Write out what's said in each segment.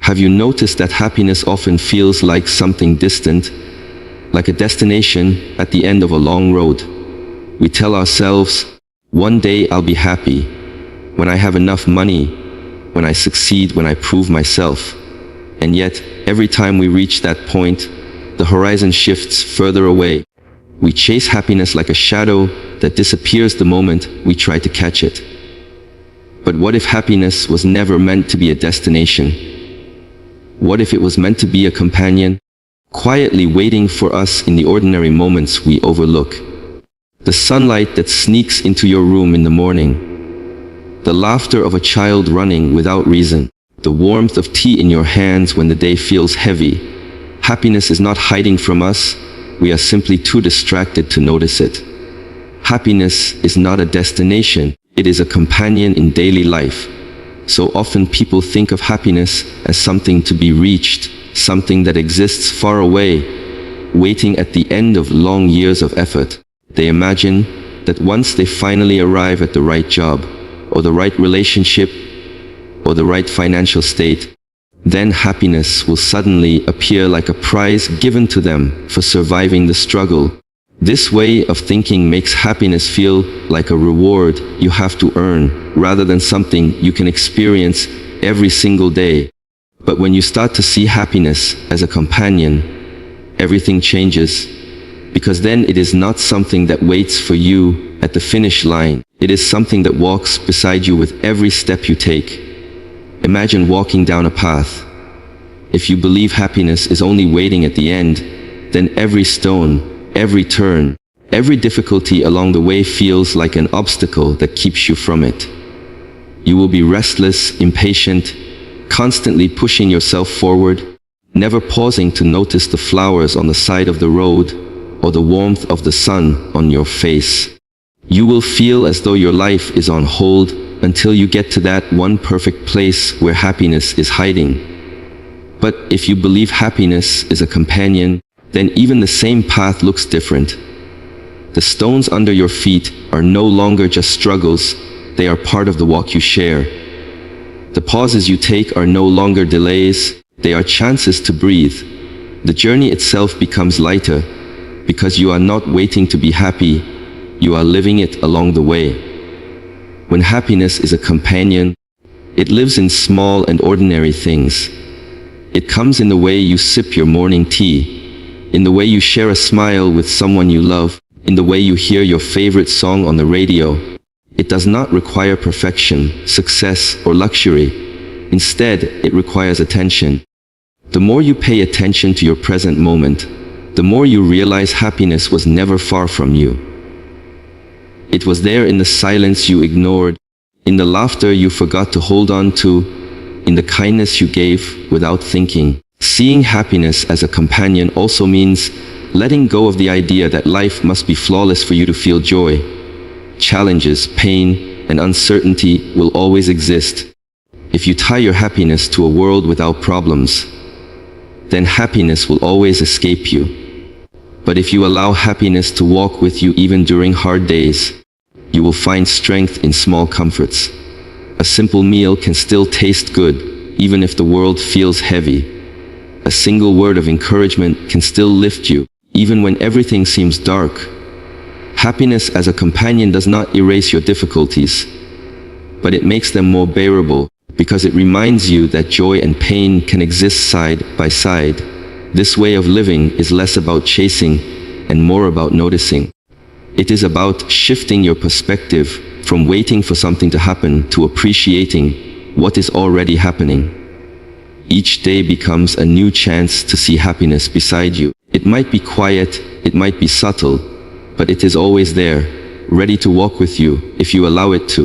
Have you noticed that happiness often feels like something distant, like a destination at the end of a long road? We tell ourselves, one day I'll be happy, when I have enough money, when I succeed, when I prove myself. And yet, every time we reach that point, the horizon shifts further away. We chase happiness like a shadow that disappears the moment we try to catch it. But what if happiness was never meant to be a destination? What if it was meant to be a companion, quietly waiting for us in the ordinary moments we overlook? The sunlight that sneaks into your room in the morning, the laughter of a child running without reason, the warmth of tea in your hands when the day feels heavy. Happiness is not hiding from us, we are simply too distracted to notice it. Happiness is not a destination, it is a companion in daily life. So often people think of happiness as something to be reached, something that exists far away, waiting at the end of long years of effort. They imagine that once they finally arrive at the right job, or the right relationship, or the right financial state, then happiness will suddenly appear like a prize given to them for surviving the struggle. This way of thinking makes happiness feel like a reward you have to earn, rather than something you can experience every single day. But when you start to see happiness as a companion, everything changes, because then it is not something that waits for you at the finish line. It is something that walks beside you with every step you take. Imagine walking down a path. If you believe happiness is only waiting at the end, then every stone, every turn, every difficulty along the way feels like an obstacle that keeps you from it. You will be restless, impatient, constantly pushing yourself forward, never pausing to notice the flowers on the side of the road or the warmth of the sun on your face. You will feel as though your life is on hold until you get to that one perfect place where happiness is hiding. But if you believe happiness is a companion, then even the same path looks different. The stones under your feet are no longer just struggles, they are part of the walk you share. The pauses you take are no longer delays, they are chances to breathe. The journey itself becomes lighter, because you are not waiting to be happy, you are living it along the way. When happiness is a companion, it lives in small and ordinary things. It comes in the way you sip your morning tea, in the way you share a smile with someone you love, in the way you hear your favorite song on the radio. It does not require perfection, success, or luxury. Instead, it requires attention. The more you pay attention to your present moment, the more you realize happiness was never far from you. It was there in the silence you ignored, in the laughter you forgot to hold on to, in the kindness you gave without thinking. Seeing happiness as a companion also means letting go of the idea that life must be flawless for you to feel joy. Challenges, pain, and uncertainty will always exist. If you tie your happiness to a world without problems, then happiness will always escape you. But if you allow happiness to walk with you even during hard days, you will find strength in small comforts. A simple meal can still taste good, even if the world feels heavy. A single word of encouragement can still lift you, even when everything seems dark. Happiness as a companion does not erase your difficulties, but it makes them more bearable, because it reminds you that joy and pain can exist side by side. This way of living is less about chasing and more about noticing. It is about shifting your perspective from waiting for something to happen to appreciating what is already happening. Each day becomes a new chance to see happiness beside you. It might be quiet, it might be subtle, but it is always there, ready to walk with you if you allow it to.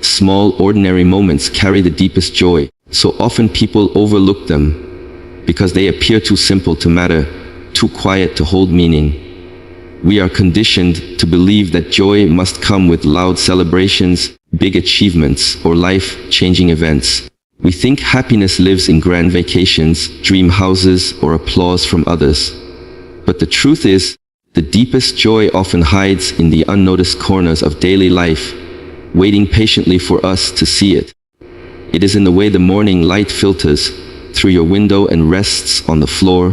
Small, ordinary moments carry the deepest joy. So often people overlook them because they appear too simple to matter, too quiet to hold meaning. We are conditioned to believe that joy must come with loud celebrations, big achievements, or life-changing events. We think happiness lives in grand vacations, dream houses, or applause from others. But the truth is, the deepest joy often hides in the unnoticed corners of daily life, waiting patiently for us to see it. It is in the way the morning light filters through your window and rests on the floor,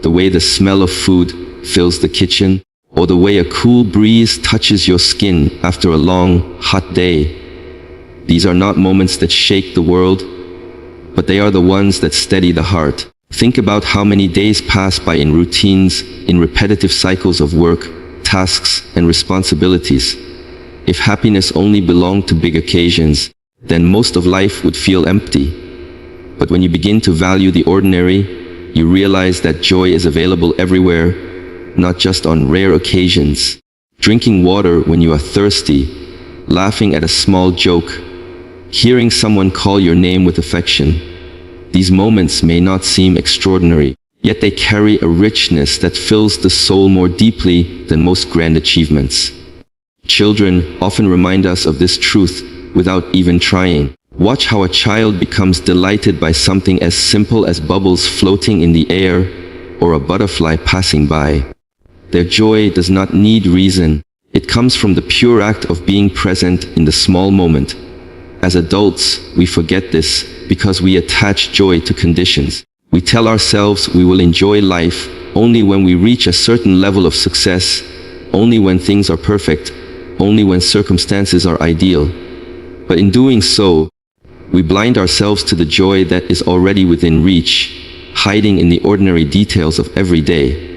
the way the smell of food fills the kitchen, or the way a cool breeze touches your skin after a long, hot day. These are not moments that shake the world, but they are the ones that steady the heart. Think about how many days pass by in routines, in repetitive cycles of work, tasks, and responsibilities. If happiness only belonged to big occasions, then most of life would feel empty. But when you begin to value the ordinary, you realize that joy is available everywhere, not just on rare occasions. Drinking water when you are thirsty, laughing at a small joke, hearing someone call your name with affection. These moments may not seem extraordinary, yet they carry a richness that fills the soul more deeply than most grand achievements. Children often remind us of this truth without even trying. Watch how a child becomes delighted by something as simple as bubbles floating in the air or a butterfly passing by. Their joy does not need reason. It comes from the pure act of being present in the small moment. As adults, we forget this because we attach joy to conditions. We tell ourselves we will enjoy life only when we reach a certain level of success, only when things are perfect, only when circumstances are ideal. But in doing so, we blind ourselves to the joy that is already within reach, hiding in the ordinary details of every day.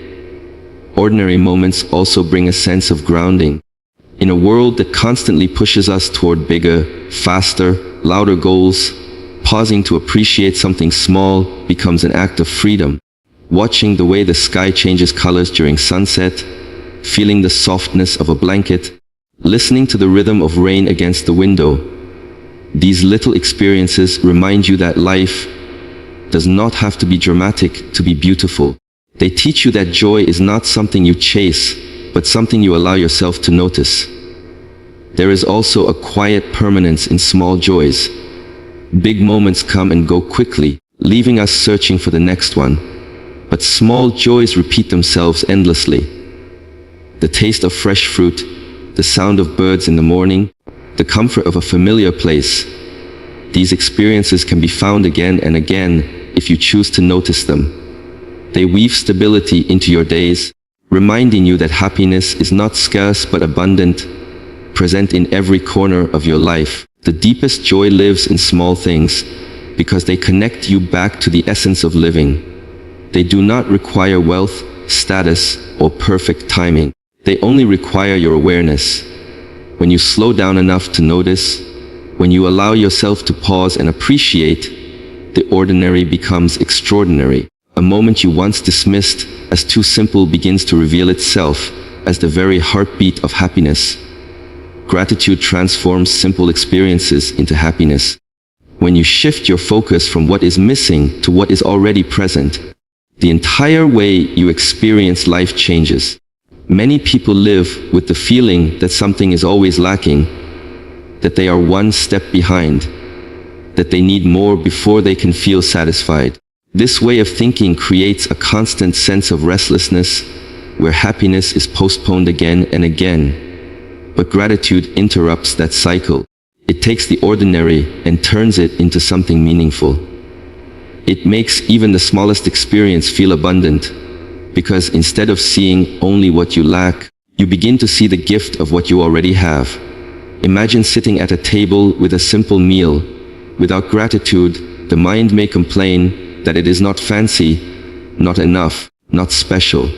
Ordinary moments also bring a sense of grounding. In a world that constantly pushes us toward bigger, faster, louder goals, pausing to appreciate something small becomes an act of freedom. Watching the way the sky changes colors during sunset, feeling the softness of a blanket, listening to the rhythm of rain against the window. These little experiences remind you that life does not have to be dramatic to be beautiful. They teach you that joy is not something you chase, but something you allow yourself to notice. There is also a quiet permanence in small joys. Big moments come and go quickly, leaving us searching for the next one. But small joys repeat themselves endlessly. The taste of fresh fruit, the sound of birds in the morning, the comfort of a familiar place. These experiences can be found again and again if you choose to notice them. They weave stability into your days, reminding you that happiness is not scarce but abundant, present in every corner of your life. The deepest joy lives in small things, because they connect you back to the essence of living. They do not require wealth, status, or perfect timing. They only require your awareness. When you slow down enough to notice, when you allow yourself to pause and appreciate, the ordinary becomes extraordinary. A moment you once dismissed as too simple begins to reveal itself as the very heartbeat of happiness. Gratitude transforms simple experiences into happiness. When you shift your focus from what is missing to what is already present, the entire way you experience life changes. Many people live with the feeling that something is always lacking, that they are one step behind, that they need more before they can feel satisfied. This way of thinking creates a constant sense of restlessness, where happiness is postponed again and again. But gratitude interrupts that cycle. It takes the ordinary and turns it into something meaningful. It makes even the smallest experience feel abundant, because instead of seeing only what you lack, you begin to see the gift of what you already have. Imagine sitting at a table with a simple meal. Without gratitude, the mind may complain that it is not fancy, not enough, not special.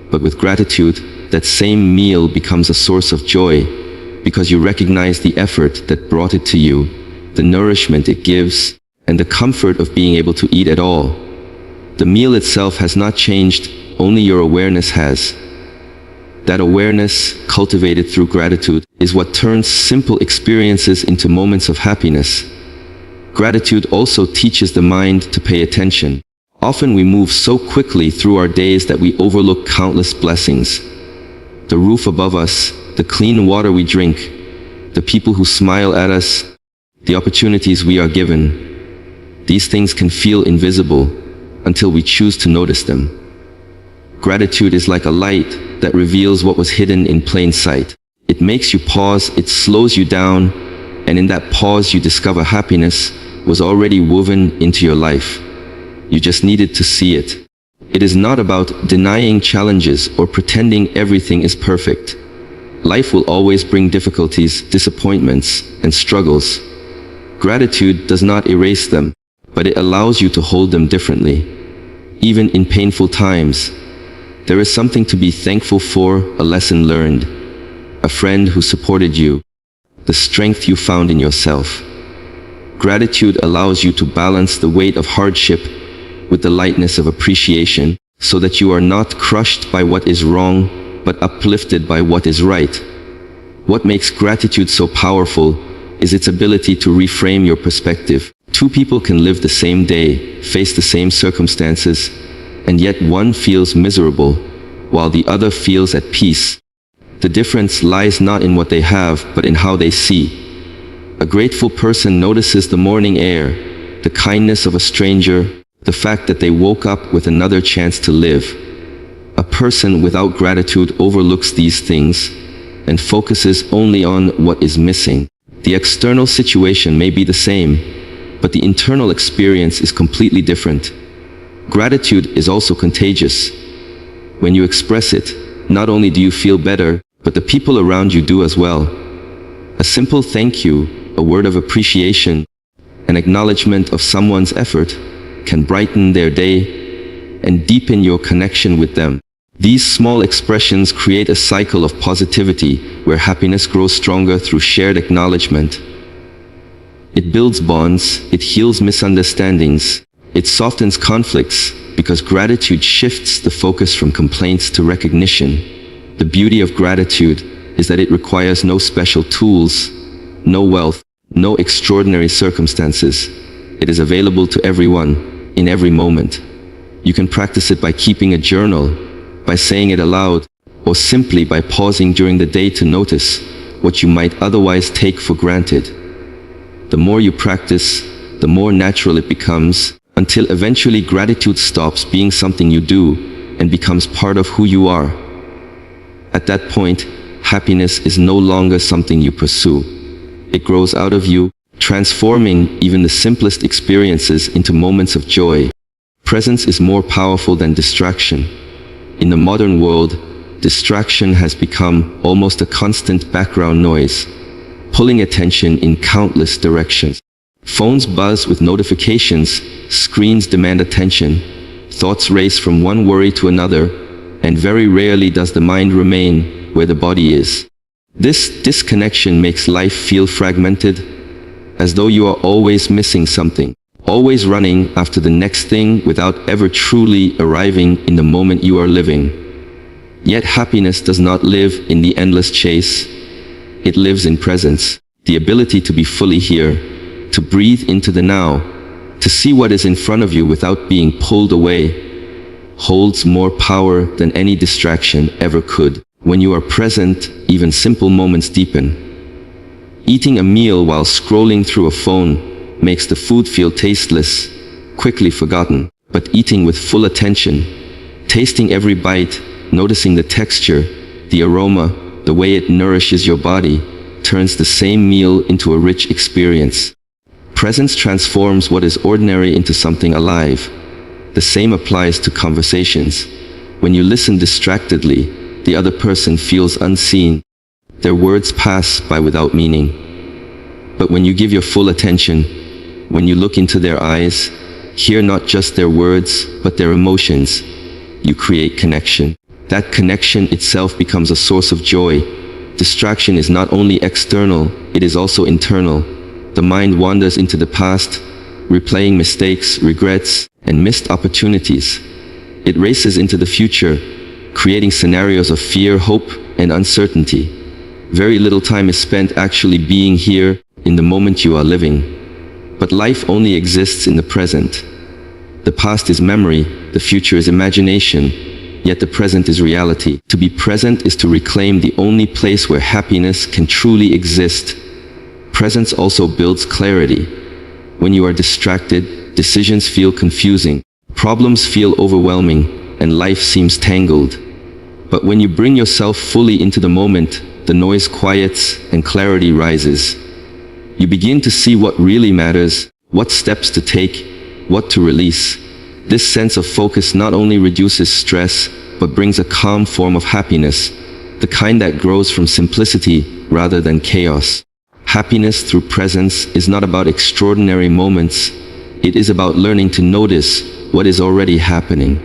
But with gratitude, that same meal becomes a source of joy, because you recognize the effort that brought it to you, the nourishment it gives, and the comfort of being able to eat at all. The meal itself has not changed, only your awareness has. That awareness, cultivated through gratitude, is what turns simple experiences into moments of happiness. Gratitude also teaches the mind to pay attention. Often we move so quickly through our days that we overlook countless blessings. The roof above us, the clean water we drink, the people who smile at us, the opportunities we are given. These things can feel invisible until we choose to notice them. Gratitude is like a light that reveals what was hidden in plain sight. It makes you pause, it slows you down, and in that pause you discover happiness was already woven into your life. You just needed to see it. It is not about denying challenges or pretending everything is perfect. Life will always bring difficulties, disappointments, and struggles. Gratitude does not erase them, but it allows you to hold them differently. Even in painful times, there is something to be thankful for, a lesson learned, a friend who supported you, the strength you found in yourself. Gratitude allows you to balance the weight of hardship with the lightness of appreciation, so that you are not crushed by what is wrong, but uplifted by what is right. What makes gratitude so powerful is its ability to reframe your perspective. Two people can live the same day, face the same circumstances, and yet one feels miserable, while the other feels at peace. The difference lies not in what they have, but in how they see. A grateful person notices the morning air, the kindness of a stranger, the fact that they woke up with another chance to live. A person without gratitude overlooks these things and focuses only on what is missing. The external situation may be the same, but the internal experience is completely different. Gratitude is also contagious. When you express it, not only do you feel better, but the people around you do as well. A simple thank you, a word of appreciation, an acknowledgement of someone's effort can brighten their day and deepen your connection with them. These small expressions create a cycle of positivity where happiness grows stronger through shared acknowledgement. It builds bonds, it heals misunderstandings, it softens conflicts, because gratitude shifts the focus from complaints to recognition. The beauty of gratitude is that it requires no special tools, no wealth, no extraordinary circumstances. It is available to everyone, in every moment. You can practice it by keeping a journal, by saying it aloud, or simply by pausing during the day to notice what you might otherwise take for granted. The more you practice, the more natural it becomes, until eventually gratitude stops being something you do and becomes part of who you are. At that point, happiness is no longer something you pursue. It grows out of you, transforming even the simplest experiences into moments of joy. Presence is more powerful than distraction. In the modern world, distraction has become almost a constant background noise, pulling attention in countless directions. Phones buzz with notifications, screens demand attention, thoughts race from one worry to another, and very rarely does the mind remain where the body is. This disconnection makes life feel fragmented, as though you are always missing something, always running after the next thing without ever truly arriving in the moment you are living. Yet happiness does not live in the endless chase. It lives in presence, the ability to be fully here, to breathe into the now, to see what is in front of you without being pulled away, holds more power than any distraction ever could. When you are present, even simple moments deepen. Eating a meal while scrolling through a phone makes the food feel tasteless, quickly forgotten. But eating with full attention, tasting every bite, noticing the texture, the aroma, the way it nourishes your body, turns the same meal into a rich experience. Presence transforms what is ordinary into something alive. The same applies to conversations. When you listen distractedly, the other person feels unseen. Their words pass by without meaning. But when you give your full attention, when you look into their eyes, hear not just their words, but their emotions, you create connection. That connection itself becomes a source of joy. Distraction is not only external, it is also internal. The mind wanders into the past, replaying mistakes, regrets, and missed opportunities. It races into the future, creating scenarios of fear, hope, and uncertainty. Very little time is spent actually being here, in the moment you are living. But life only exists in the present. The past is memory, the future is imagination, yet the present is reality. To be present is to reclaim the only place where happiness can truly exist. Presence also builds clarity. When you are distracted, decisions feel confusing, problems feel overwhelming, and life seems tangled. But when you bring yourself fully into the moment, the noise quiets and clarity rises. You begin to see what really matters, what steps to take, what to release. This sense of focus not only reduces stress, but brings a calm form of happiness, the kind that grows from simplicity rather than chaos. Happiness through presence is not about extraordinary moments. It is about learning to notice what is already happening.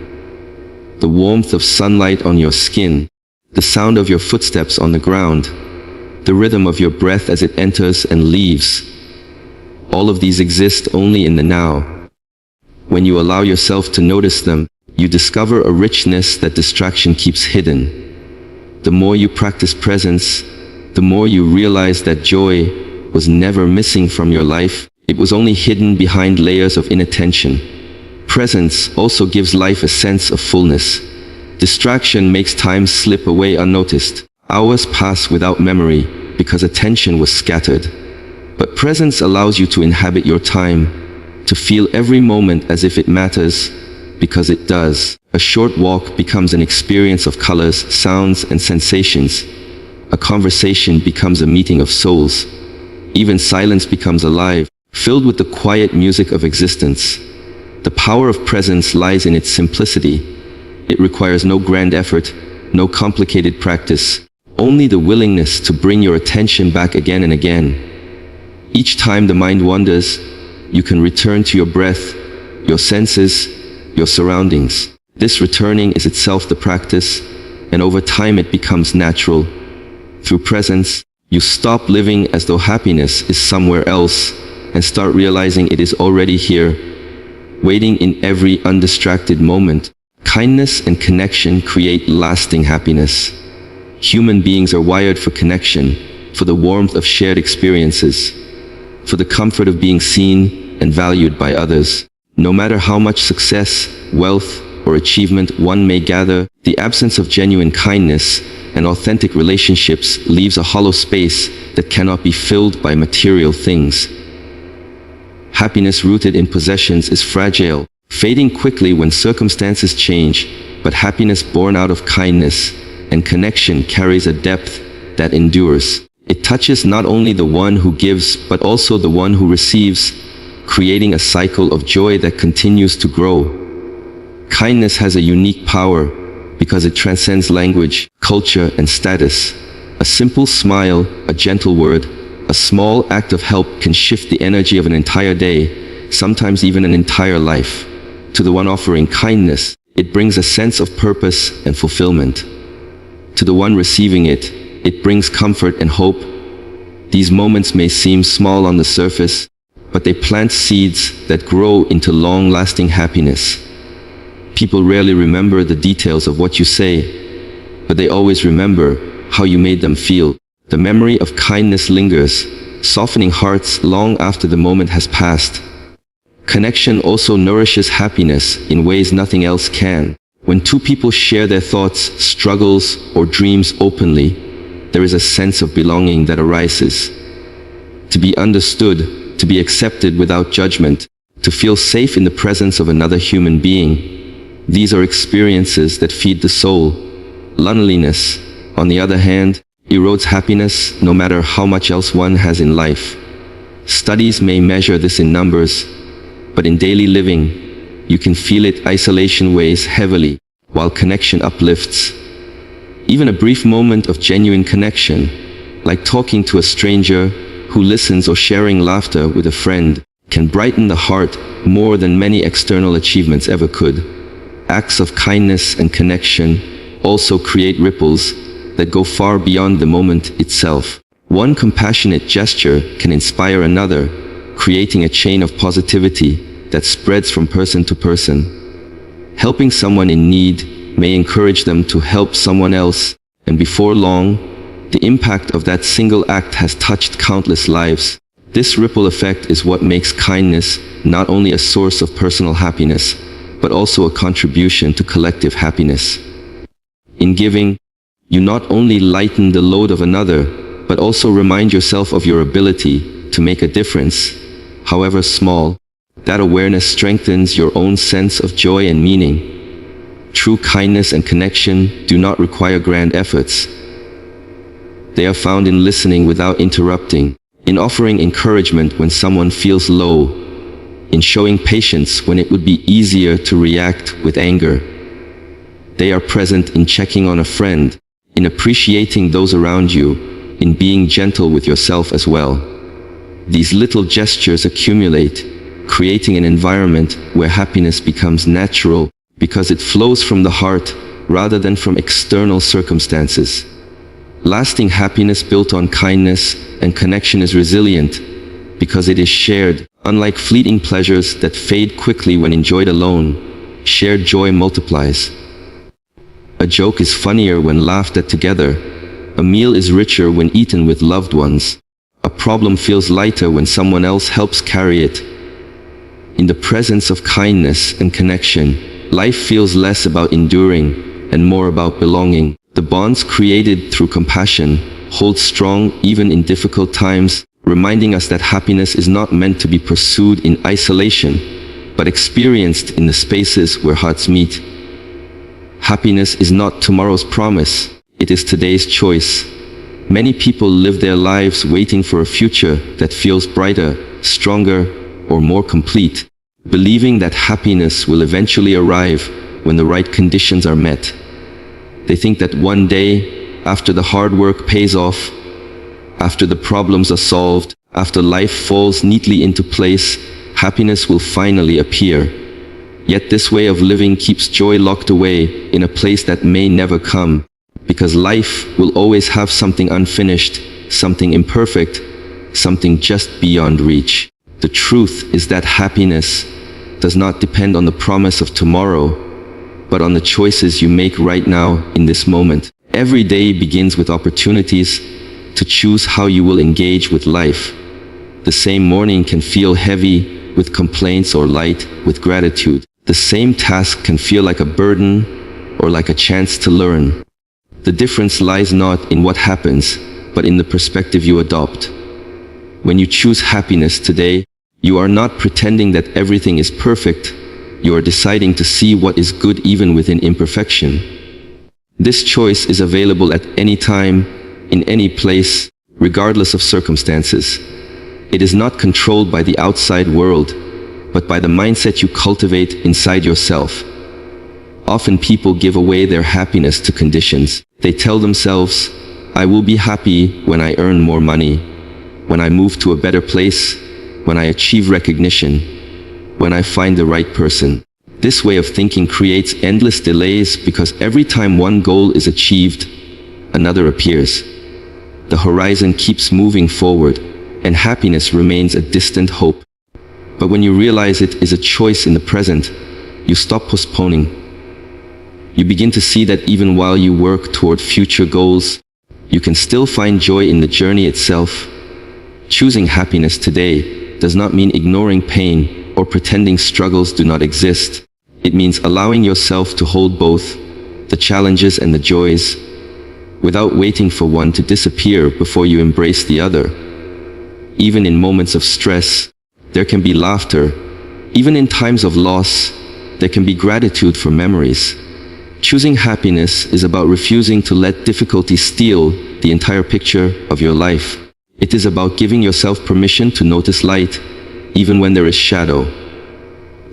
The warmth of sunlight on your skin, the sound of your footsteps on the ground, the rhythm of your breath as it enters and leaves. All of these exist only in the now. When you allow yourself to notice them, you discover a richness that distraction keeps hidden. The more you practice presence, the more you realize that joy was never missing from your life. It was only hidden behind layers of inattention. Presence also gives life a sense of fullness. Distraction makes time slip away unnoticed. Hours pass without memory because attention was scattered. But presence allows you to inhabit your time, to feel every moment as if it matters, because it does. A short walk becomes an experience of colors, sounds, and sensations. A conversation becomes a meeting of souls. Even silence becomes alive, filled with the quiet music of existence. The power of presence lies in its simplicity. It requires no grand effort, no complicated practice, only the willingness to bring your attention back again and again. Each time the mind wanders, you can return to your breath, your senses, your surroundings. This returning is itself the practice, and over time it becomes natural. Through presence, you stop living as though happiness is somewhere else and start realizing it is already here, waiting in every undistracted moment. Kindness and connection create lasting happiness. Human beings are wired for connection, for the warmth of shared experiences, for the comfort of being seen and valued by others. No matter how much success, wealth, or achievement one may gather, the absence of genuine kindness and authentic relationships leaves a hollow space that cannot be filled by material things. Happiness rooted in possessions is fragile, fading quickly when circumstances change, but happiness born out of kindness and connection carries a depth that endures. It touches not only the one who gives, but also the one who receives, creating a cycle of joy that continues to grow. Kindness has a unique power because it transcends language, culture, and status. A simple smile, a gentle word, a small act of help can shift the energy of an entire day, sometimes even an entire life. To the one offering kindness, it brings a sense of purpose and fulfillment. To the one receiving it, it brings comfort and hope. These moments may seem small on the surface, but they plant seeds that grow into long-lasting happiness. People rarely remember the details of what you say, but they always remember how you made them feel. The memory of kindness lingers, softening hearts long after the moment has passed. Connection also nourishes happiness in ways nothing else can. When two people share their thoughts, struggles, or dreams openly, there is a sense of belonging that arises. To be understood, to be accepted without judgment, to feel safe in the presence of another human being. These are experiences that feed the soul. Loneliness, on the other hand, erodes happiness no matter how much else one has in life. Studies may measure this in numbers, but in daily living, you can feel it. Isolation weighs heavily, while connection uplifts. Even a brief moment of genuine connection, like talking to a stranger who listens or sharing laughter with a friend, can brighten the heart more than many external achievements ever could. Acts of kindness and connection also create ripples that go far beyond the moment itself. One compassionate gesture can inspire another, creating a chain of positivity that spreads from person to person. Helping someone in need may encourage them to help someone else, and before long, the impact of that single act has touched countless lives. This ripple effect is what makes kindness not only a source of personal happiness, but also a contribution to collective happiness. In giving, you not only lighten the load of another, but also remind yourself of your ability to make a difference, however small. That awareness strengthens your own sense of joy and meaning. True kindness and connection do not require grand efforts. They are found in listening without interrupting, in offering encouragement when someone feels low, in showing patience when it would be easier to react with anger. They are present in checking on a friend, in appreciating those around you, in being gentle with yourself as well. These little gestures accumulate, creating an environment where happiness becomes natural because it flows from the heart rather than from external circumstances. Lasting happiness built on kindness and connection is resilient because it is shared. Unlike fleeting pleasures that fade quickly when enjoyed alone, shared joy multiplies. A joke is funnier when laughed at together. A meal is richer when eaten with loved ones. A problem feels lighter when someone else helps carry it. In the presence of kindness and connection, life feels less about enduring and more about belonging. The bonds created through compassion hold strong even in difficult times, reminding us that happiness is not meant to be pursued in isolation, but experienced in the spaces where hearts meet. Happiness is not tomorrow's promise, it is today's choice. Many people live their lives waiting for a future that feels brighter, stronger, or more complete, believing that happiness will eventually arrive when the right conditions are met. They think that one day, after the hard work pays off, after the problems are solved, after life falls neatly into place, happiness will finally appear. Yet this way of living keeps joy locked away in a place that may never come, because life will always have something unfinished, something imperfect, something just beyond reach. The truth is that happiness does not depend on the promise of tomorrow, but on the choices you make right now in this moment. Every day begins with opportunities to choose how you will engage with life. The same morning can feel heavy with complaints or light with gratitude. The same task can feel like a burden or like a chance to learn. The difference lies not in what happens, but in the perspective you adopt. When you choose happiness today, you are not pretending that everything is perfect. You are deciding to see what is good even within imperfection. This choice is available at any time, in any place, regardless of circumstances. It is not controlled by the outside world, but by the mindset you cultivate inside yourself. Often people give away their happiness to conditions. They tell themselves, I will be happy when I earn more money, when I move to a better place, when I achieve recognition, when I find the right person. This way of thinking creates endless delays because every time one goal is achieved, another appears. The horizon keeps moving forward, and happiness remains a distant hope. But when you realize it is a choice in the present, you stop postponing. You begin to see that even while you work toward future goals, you can still find joy in the journey itself. Choosing happiness today does not mean ignoring pain or pretending struggles do not exist. It means allowing yourself to hold both, the challenges and the joys, without waiting for one to disappear before you embrace the other. Even in moments of stress, there can be laughter. Even in times of loss, there can be gratitude for memories. Choosing happiness is about refusing to let difficulty steal the entire picture of your life. It is about giving yourself permission to notice light, even when there is shadow.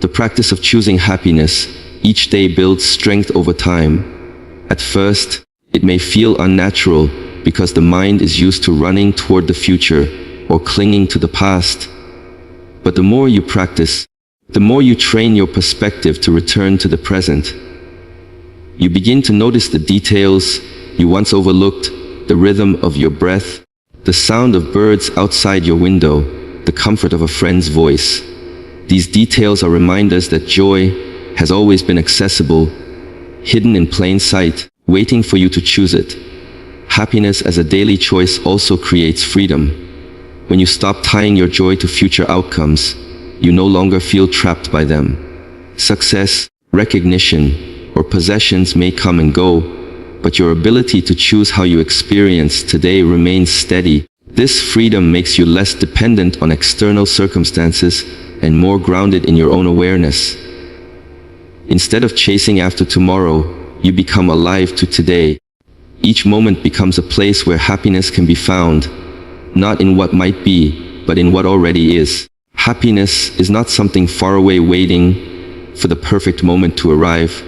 The practice of choosing happiness each day builds strength over time. At first, it may feel unnatural because the mind is used to running toward the future or clinging to the past. But the more you practice, the more you train your perspective to return to the present. You begin to notice the details you once overlooked, the rhythm of your breath, the sound of birds outside your window, the comfort of a friend's voice. These details are reminders that joy has always been accessible, hidden in plain sight, waiting for you to choose it. Happiness as a daily choice also creates freedom. When you stop tying your joy to future outcomes, you no longer feel trapped by them. Success, recognition, or possessions may come and go, but your ability to choose how you experience today remains steady. This freedom makes you less dependent on external circumstances and more grounded in your own awareness. Instead of chasing after tomorrow, you become alive to today. Each moment becomes a place where happiness can be found, not in what might be, but in what already is. Happiness is not something far away waiting for the perfect moment to arrive.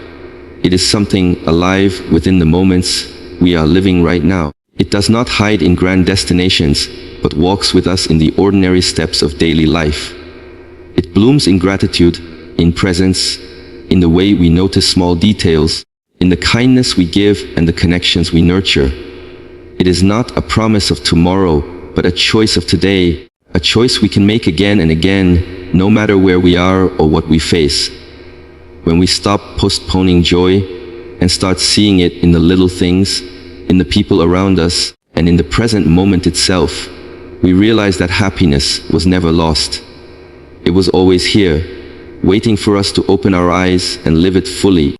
It is something alive within the moments we are living right now. It does not hide in grand destinations, but walks with us in the ordinary steps of daily life. It blooms in gratitude, in presence, in the way we notice small details, in the kindness we give and the connections we nurture. It is not a promise of tomorrow, but a choice of today, a choice we can make again and again, no matter where we are or what we face. When we stop postponing joy and start seeing it in the little things, in the people around us, and in the present moment itself, we realize that happiness was never lost. It was always here, waiting for us to open our eyes and live it fully.